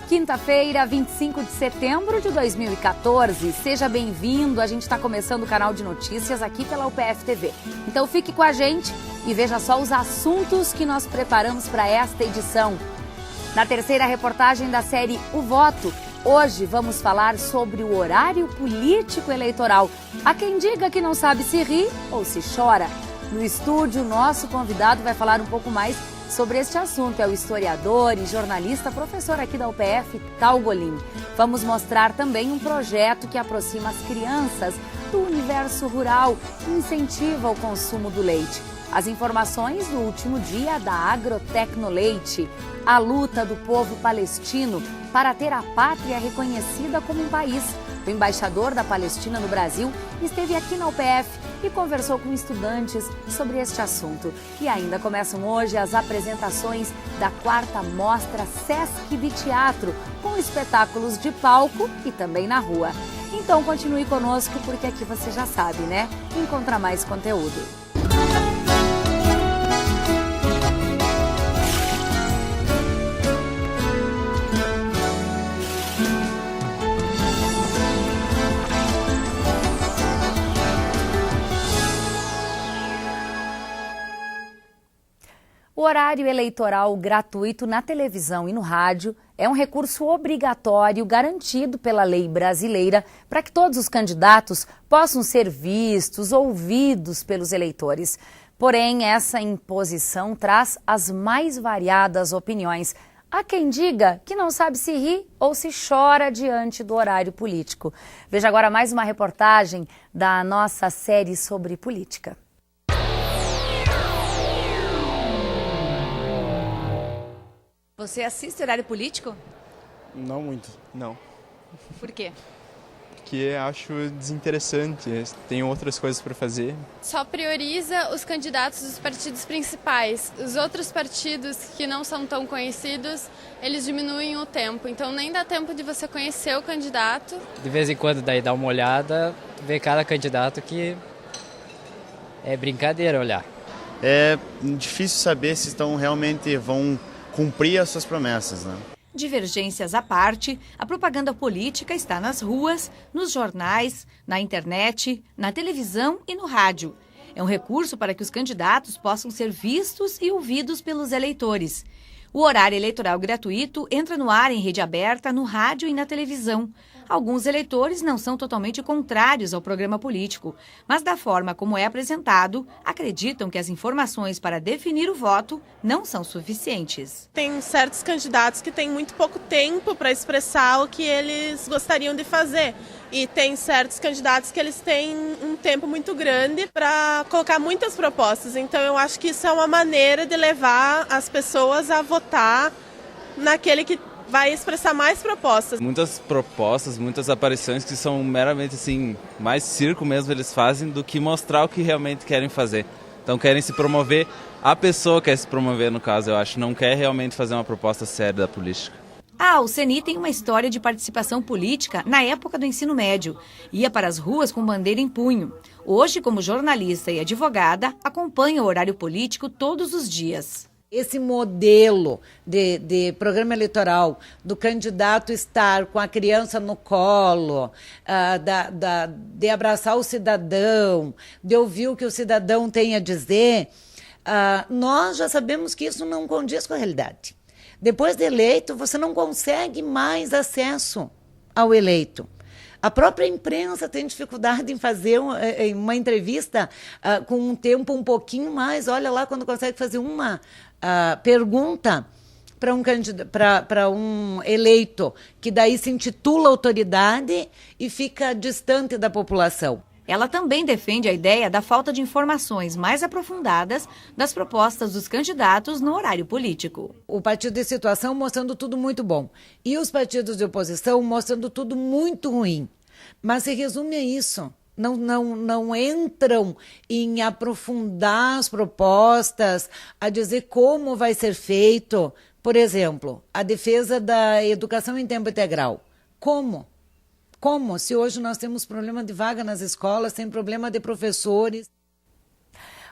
Quinta-feira, 25 de setembro de 2014. Seja bem-vindo. A gente está começando o canal de notícias aqui pela UPF TV. Então fique com a gente e veja só os assuntos que nós preparamos para esta edição. Na terceira reportagem da série O Voto, hoje vamos falar sobre o horário político eleitoral. Há quem diga que não sabe se ri ou se chora. No estúdio, nosso convidado vai falar um pouco mais sobre este assunto. É o historiador e jornalista, professor aqui da UPF, Tal Golim. Vamos mostrar também um projeto que aproxima as crianças do universo rural e incentiva o consumo do leite. As informações do último dia da Agrotecnoleite, a luta do povo palestino para ter a pátria reconhecida como um país. O embaixador da Palestina no Brasil esteve aqui na UPF e conversou com estudantes sobre este assunto. E ainda começam hoje as apresentações da 4ª Mostra Sesc de Teatro, com espetáculos de palco e também na rua. Então continue conosco, porque aqui você já sabe, né? Encontra mais conteúdo. O horário eleitoral gratuito na televisão e no rádio é um recurso obrigatório garantido pela lei brasileira para que todos os candidatos possam ser vistos, ouvidos pelos eleitores. Porém, essa imposição traz as mais variadas opiniões. Há quem diga que não sabe se ri ou se chora diante do horário político. Veja agora mais uma reportagem da nossa série sobre política. Você assiste horário político? Não muito, não. Por quê? Porque acho desinteressante, tenho outras coisas para fazer. Só prioriza os candidatos dos partidos principais. Os outros partidos que não são tão conhecidos, eles diminuem o tempo. Então nem dá tempo de você conhecer o candidato. De vez em quando daí dá uma olhada, ver cada candidato que é brincadeira olhar. É difícil saber se estão realmente vão cumprir as suas promessas, né? Divergências à parte, a propaganda política está nas ruas, nos jornais, na internet, na televisão e no rádio. É um recurso para que os candidatos possam ser vistos e ouvidos pelos eleitores. O horário eleitoral gratuito entra no ar em rede aberta, no rádio e na televisão. Alguns eleitores não são totalmente contrários ao programa político, mas da forma como é apresentado, acreditam que as informações para definir o voto não são suficientes. Tem certos candidatos que têm muito pouco tempo para expressar o que eles gostariam de fazer. E tem certos candidatos que eles têm um tempo muito grande para colocar muitas propostas. Então eu acho que isso é uma maneira de levar as pessoas a votar naquele que vai expressar mais propostas. Muitas propostas, muitas aparições que são meramente assim, mais circo mesmo eles fazem do que mostrar o que realmente querem fazer. Então querem se promover, a pessoa quer se promover no caso, eu acho, não quer realmente fazer uma proposta séria da política. O CNI tem uma história de participação política na época do ensino médio. Ia para as ruas com bandeira em punho. Hoje, como jornalista e advogada, acompanha o horário político todos os dias. Esse modelo de programa eleitoral, do candidato estar com a criança no colo, de abraçar o cidadão, de ouvir o que o cidadão tem a dizer, nós já sabemos que isso não condiz com a realidade. Depois de eleito, você não consegue mais acesso ao eleito. A própria imprensa tem dificuldade em fazer uma entrevista com um tempo um pouquinho mais. Olha lá quando consegue fazer uma pergunta para um eleito, que daí se intitula autoridade e fica distante da população. Ela também defende a ideia da falta de informações mais aprofundadas das propostas dos candidatos no horário político. O partido de situação mostrando tudo muito bom e os partidos de oposição mostrando tudo muito ruim. Mas se resume a isso. Não entram em aprofundar as propostas, a dizer como vai ser feito. Por exemplo, a defesa da educação em tempo integral. Como? Se hoje nós temos problema de vaga nas escolas, tem problema de professores.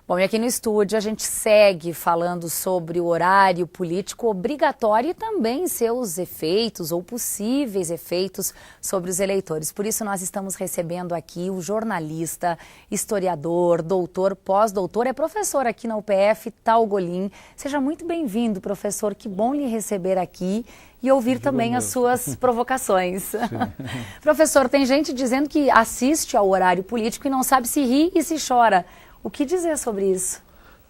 Bom, e aqui no estúdio a gente segue falando sobre o horário político obrigatório e também seus efeitos ou possíveis efeitos sobre os eleitores. Por isso nós estamos recebendo aqui o jornalista, historiador, doutor, pós-doutor, é professor aqui na UPF, Tal Golin. Seja muito bem-vindo, professor, que bom lhe receber aqui e ouvir também as suas provocações. Professor, tem gente dizendo que assiste ao horário político e não sabe se ri e se chora. O que dizer sobre isso?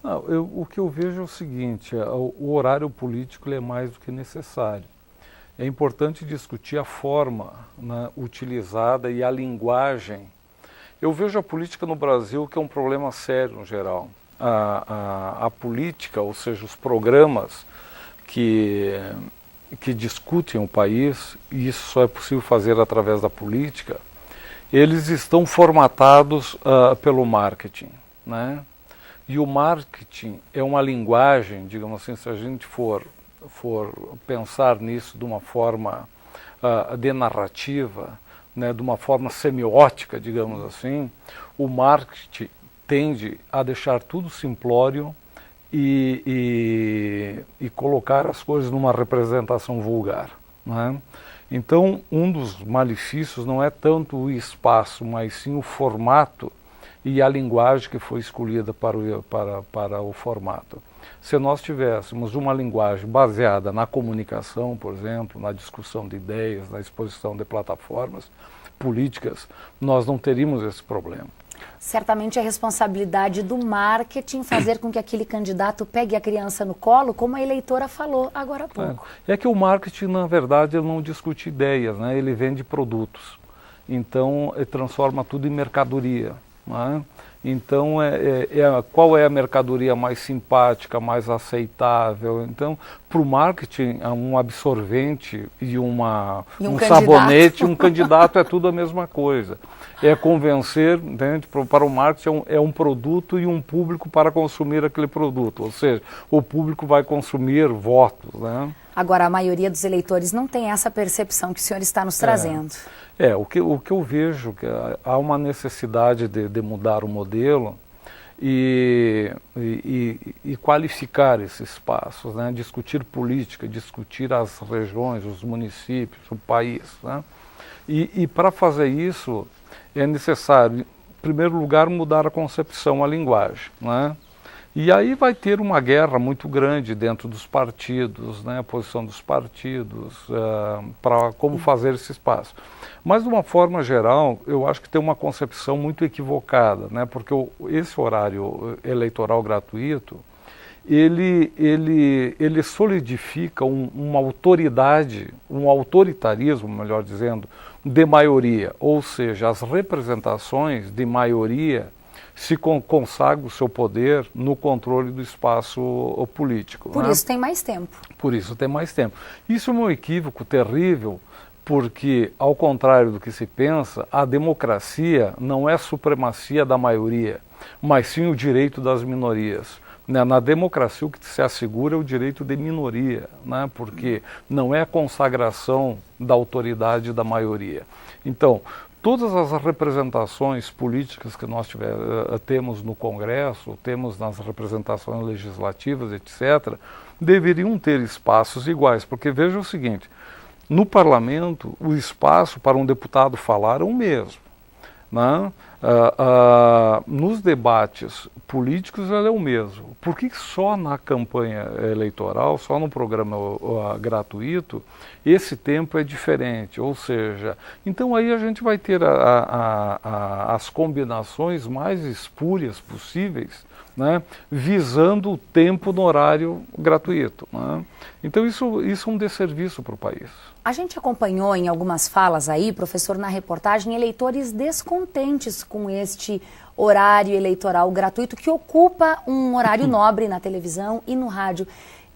Não, o que eu vejo é o seguinte, o horário político é mais do que necessário. É importante discutir a forma, né, utilizada e a linguagem. Eu vejo a política no Brasil que é um problema sério no geral. A política, ou seja, os programas que discutem o país, e isso só é possível fazer através da política, eles estão formatados pelo marketing. Né? E o marketing é uma linguagem, digamos assim, se a gente for pensar nisso de uma forma de narrativa, né, de uma forma semiótica, digamos assim, o marketing tende a deixar tudo simplório e colocar as coisas numa representação vulgar. Né? Então, um dos malefícios não é tanto o espaço, mas sim o formato e a linguagem que foi escolhida para o formato. Se nós tivéssemos uma linguagem baseada na comunicação, por exemplo, na discussão de ideias, na exposição de plataformas políticas, nós não teríamos esse problema. Certamente é responsabilidade do marketing fazer com que aquele candidato pegue a criança no colo, como a eleitora falou agora há pouco. É que o marketing, na verdade, ele não discute ideias, né? Ele vende produtos. Então, ele transforma tudo em mercadoria. Né? Então, qual é a mercadoria mais simpática, mais aceitável? Então, para o marketing, um absorvente e um sabonete, um candidato é tudo a mesma coisa. É convencer, entende? Para o marketing é um produto e um público para consumir aquele produto. Ou seja, o público vai consumir votos. Né? Agora, a maioria dos eleitores não tem essa percepção que o senhor está nos trazendo. O que eu vejo que há uma necessidade de mudar o modelo e qualificar esses espaços, né? Discutir política, discutir as regiões, os municípios, o país. Né? E para fazer isso é necessário, em primeiro lugar, mudar a concepção, a linguagem. Né? E aí vai ter uma guerra muito grande dentro dos partidos, né, a posição dos partidos, para como fazer esse espaço. Mas, de uma forma geral, eu acho que tem uma concepção muito equivocada, né, porque esse horário eleitoral gratuito, ele solidifica uma autoridade, um autoritarismo, melhor dizendo, de maioria, ou seja, as representações de maioria se consagra o seu poder no controle do espaço político. Por isso tem mais tempo. Por isso tem mais tempo. Isso é um equívoco terrível, porque, ao contrário do que se pensa, a democracia não é a supremacia da maioria, mas sim o direito das minorias. Na democracia o que se assegura é o direito de minoria, né? Porque não é a consagração da autoridade da maioria. Então, todas as representações políticas que nós temos no Congresso, temos nas representações legislativas, etc., deveriam ter espaços iguais, porque veja o seguinte, no parlamento o espaço para um deputado falar é o mesmo. Né? Nos debates políticos ele é o mesmo. Por que só na campanha eleitoral, só no programa gratuito, esse tempo é diferente? Ou seja, então aí a gente vai ter as combinações mais espúrias possíveis, né, visando o tempo no horário gratuito. Né? Então isso é um desserviço para o país. A gente acompanhou em algumas falas aí, professor, na reportagem, eleitores descontentes com este horário eleitoral gratuito que ocupa um horário nobre na televisão e no rádio.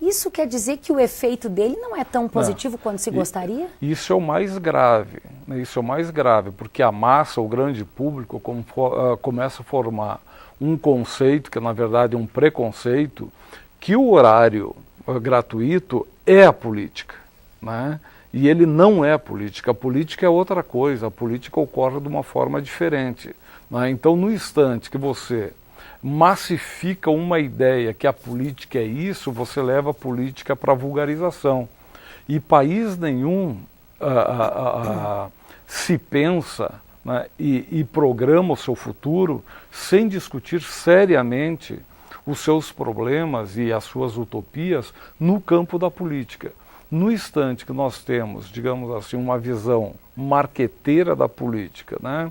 Isso quer dizer que o efeito dele não é tão positivo quanto se gostaria? Isso é o mais grave, né? Isso é o mais grave, porque a massa, o grande público, começa a formar um conceito, que na verdade é um preconceito, que o horário gratuito é a política, né? E ele não é a política é outra coisa, a política ocorre de uma forma diferente. Né? Então, no instante que você massifica uma ideia que a política é isso, você leva a política para a vulgarização. E país nenhum se pensa, né, e programa o seu futuro sem discutir seriamente os seus problemas e as suas utopias no campo da política. No instante que nós temos, digamos assim, uma visão marqueteira da política, né?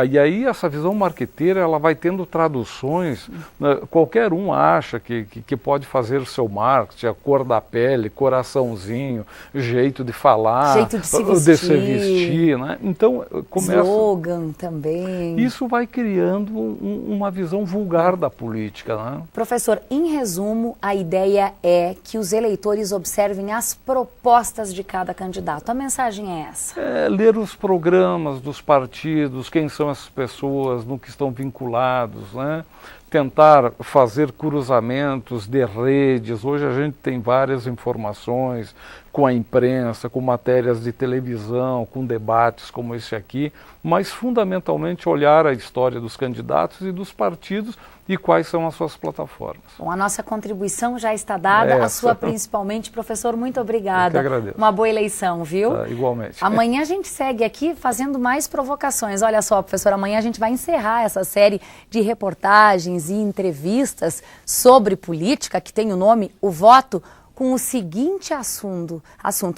E aí essa visão marqueteira ela vai tendo traduções, né? Qualquer um acha que pode fazer o seu marketing, a cor da pele, coraçãozinho, jeito de falar, jeito de se vestir, né? Então começa... Slogan também. Isso vai criando uma visão vulgar da política, né? Professor, em resumo, a ideia é que os eleitores observem as propostas de cada candidato. A mensagem é essa? Ler os programas dos partidos, quem são essas pessoas, no que estão vinculados, né? Tentar fazer cruzamentos de redes. Hoje a gente tem várias informações com a imprensa, com matérias de televisão, com debates como esse aqui, mas fundamentalmente olhar a história dos candidatos e dos partidos e quais são as suas plataformas. Bom, a nossa contribuição já está dada, a sua principalmente. Professor, muito obrigada. Eu que agradeço. Uma boa eleição, viu? Igualmente. Amanhã a gente segue aqui fazendo mais provocações. Olha só, professor, amanhã a gente vai encerrar essa série de reportagens e entrevistas sobre política, que tem o nome O Voto, com o seguinte assunto.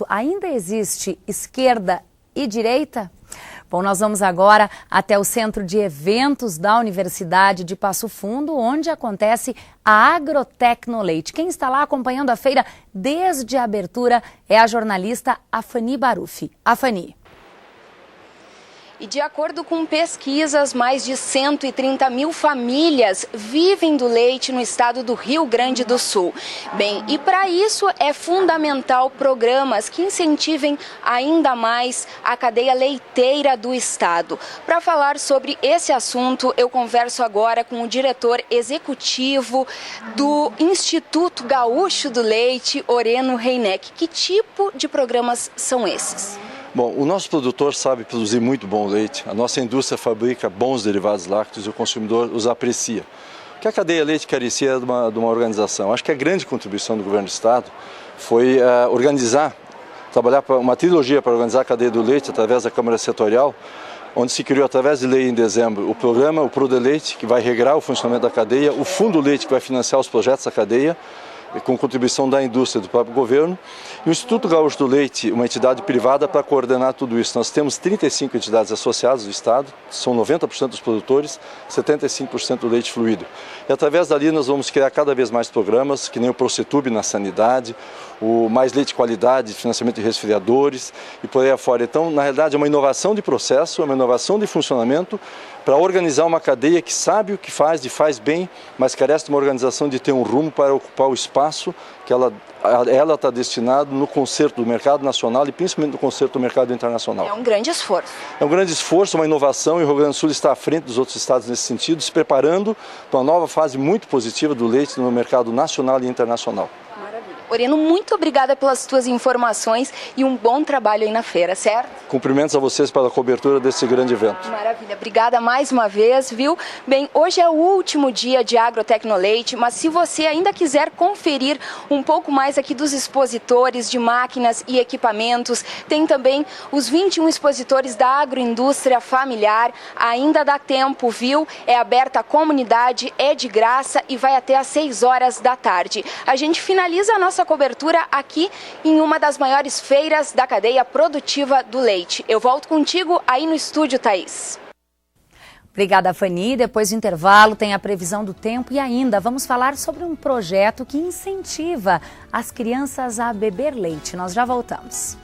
Ainda existe esquerda e direita? Bom, nós vamos agora até o Centro de Eventos da Universidade de Passo Fundo, onde acontece a Agrotecnoleite. Quem está lá acompanhando a feira desde a abertura é a jornalista Afani Barufi. Afani. E de acordo com pesquisas, mais de 130 mil famílias vivem do leite no estado do Rio Grande do Sul. Bem, e para isso é fundamental programas que incentivem ainda mais a cadeia leiteira do estado. Para falar sobre esse assunto, eu converso agora com o diretor executivo do Instituto Gaúcho do Leite, Oreno Reineck. Que tipo de programas são esses? Bom, o nosso produtor sabe produzir muito bom leite, a nossa indústria fabrica bons derivados lácteos e o consumidor os aprecia. O que a cadeia leite carecia de uma organização? Acho que a grande contribuição do governo do estado foi trabalhar para uma trilogia para organizar a cadeia do leite através da Câmara Setorial, onde se criou através de lei em dezembro o programa, o ProDeleite, que vai regrar o funcionamento da cadeia, o Fundo Leite, que vai financiar os projetos da cadeia, com contribuição da indústria e do próprio governo, e o Instituto Gaúcho do Leite, uma entidade privada para coordenar tudo isso. Nós temos 35 entidades associadas do estado, são 90% dos produtores, 75% do leite fluido. E através dali nós vamos criar cada vez mais programas, que nem o Procetub na sanidade, o Mais Leite Qualidade, financiamento de resfriadores e por aí afora. Então, na realidade, é uma inovação de processo, é uma inovação de funcionamento para organizar uma cadeia que sabe o que faz, e faz bem, mas carece de uma organização de ter um rumo para ocupar o espaço que ela está destinada no concerto do mercado nacional e principalmente no concerto do mercado internacional. É um grande esforço. É um grande esforço, uma inovação, e o Rio Grande do Sul está à frente dos outros estados nesse sentido, se preparando para uma nova fase muito positiva do leite no mercado nacional e internacional. Oreno, muito obrigada pelas tuas informações e um bom trabalho aí na feira, certo? Cumprimentos a vocês pela cobertura desse grande evento. Maravilha, obrigada mais uma vez, viu? Bem, hoje é o último dia de Agrotecnoleite, mas se você ainda quiser conferir um pouco mais aqui dos expositores de máquinas e equipamentos, tem também os 21 expositores da agroindústria familiar, ainda dá tempo, viu? É aberta à comunidade, é de graça e vai até às 6 horas da tarde. A gente finaliza a nossa cobertura aqui em uma das maiores feiras da cadeia produtiva do leite. Eu volto contigo aí no estúdio, Thaís. Obrigada, Fani. Depois do intervalo tem a previsão do tempo e ainda vamos falar sobre um projeto que incentiva as crianças a beber leite. Nós já voltamos.